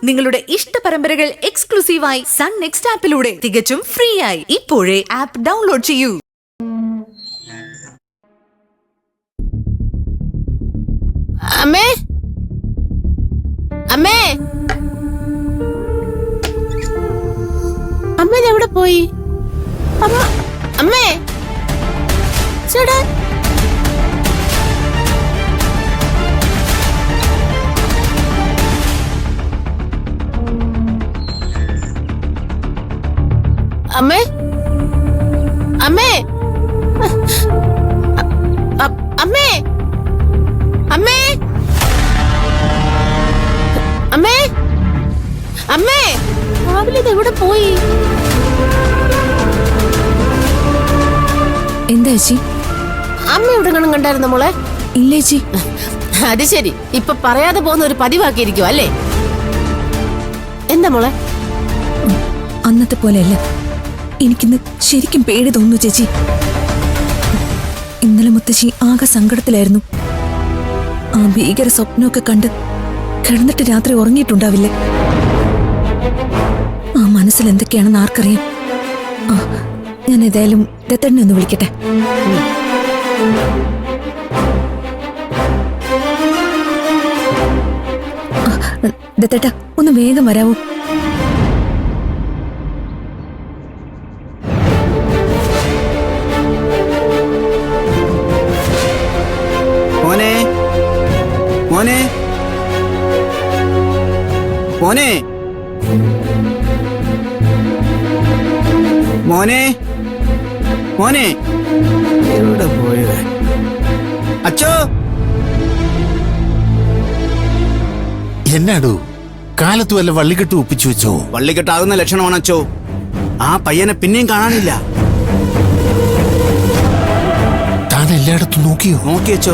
നിങ്ങളുടെ ഇഷ്ട പരമ്പരകൾ എക്സ്ക്ലൂസീവായി സൺ നെക്സ്റ്റ് ആപ്പിലൂടെ തികച്ചും ഫ്രീ ആയി ഇപ്പോഴേ ആപ്പ് ഡൗൺലോഡ് ചെയ്യൂ. അമ്മേ അമ്മേ അമ്മ എവിടെ പോയി? അമ്മ അമ്മേ ചേട്ടാ അമ്മേ അമ്മേ അമ്മേ അമ്മേ അമ്മേ അമ്മേ രാവിലെ എവിടെ പോയി? എന്താ ചേച്ചി? അമ്മ എവിടെ കണ്ടായിരുന്ന മോളെ? ഇല്ല ചേച്ചി. അത് ശരി, ഇപ്പൊ പറയാതെ പോകുന്ന ഒരു പതിവാക്കിയിരിക്കും അല്ലേ? എന്താ മോളെ? അന്നത്തെ പോലെയല്ല, എനിക്കിന്ന് ശരിക്കും പേടി തോന്നുന്നു ചേച്ചി. ഇന്നലെ മുത്തശ്ശി ആകെ സങ്കടത്തിലായിരുന്നു. ആ ഭീകര സ്വപ്നമൊക്കെ കണ്ട് കിടന്നിട്ട് രാത്രി ഉറങ്ങിയിട്ടുണ്ടാവില്ലേ? ആ മനസ്സിൽ എന്തൊക്കെയാണെന്ന് ആർക്കറിയാം. ഞാൻ ഏതായാലും ദത്തണ്ണനെ ഒന്ന് വിളിക്കട്ടെ. ദത്തേട്ടാ, ഒന്ന് വേഗം വരാവോ? മോനെ മോനെ മോനെ മോനെ മോനെ എവിടെ പോയത്? അച്ചോ, എന്നാടോ കാലത്ത് വല്ല വള്ളിക്കെട്ട് ഒപ്പിച്ചു വെച്ചോ? വള്ളിക്കെട്ടാകുന്ന ലക്ഷണമാണ് അച്ചോ. ആ പയ്യനെ പിന്നെയും കാണാനില്ല. താൻ എല്ലായിടത്തും നോക്കിയോ? നോക്കിയച്ചോ,